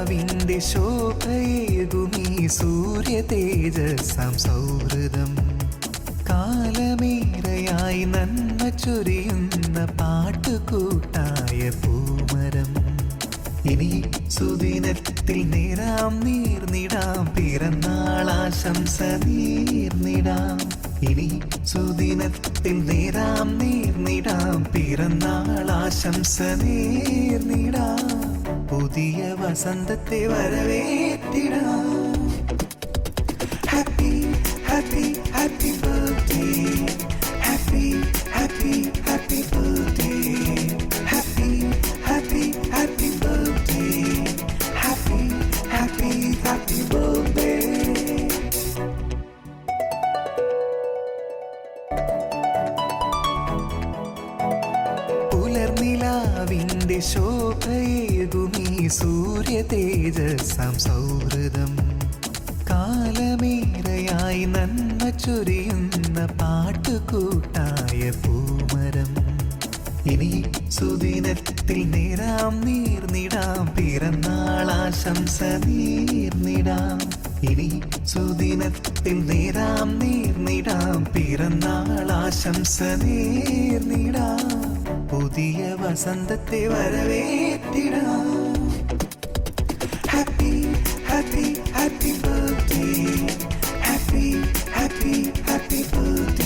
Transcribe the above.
പൂലർനിലാവിൻ്റെ ശോഭയേകുമീ സൂര്യ തേജസ്സാം സൗഹൃദം കാലമേറെയായി നന്മ ചൊരിയുന്ന പാട്ടുകൂട്ടായ പൂമരം ഇനി സുദിനത്തിൽ നേരാം നീർന്നിടാം പിറന്നാളാശംസ നീർന്നിടാം ഇനി സുദിനത്തിൽ നേരാം നീർന്നിടാം പിറന്നാളാശംസ നീർന്നിടാം പുതിയ വസന്തത്തെ വരവേറ്റിടാം happy happy happy birthday happy happy happy birthday happy happy happy birthday happy happy happy birthday പൂലർനിലാവിൻ്റെ ശോഭയേകുമീ സൂര്യ തേജസ്സാം സൗഹൃദം കാലമേറെയായി നന്മ ചൊരിയുന്ന പാട്ടുകൂട്ടായ പൂമരം ഇനി സുദിനത്തിൽ നേരാം നീർന്നിടാം പിറന്നാളാശംസ നീർന്നിടാം ഇനി സുദിനത്തിൽ നേരാം നീർന്നിടാം പിറന്നാളാശംസ നീർന്നിടാം പുതിയ വസന്തത്തെ വരവേറ്റിടാം happy happy happy birthday happy happy happy birthday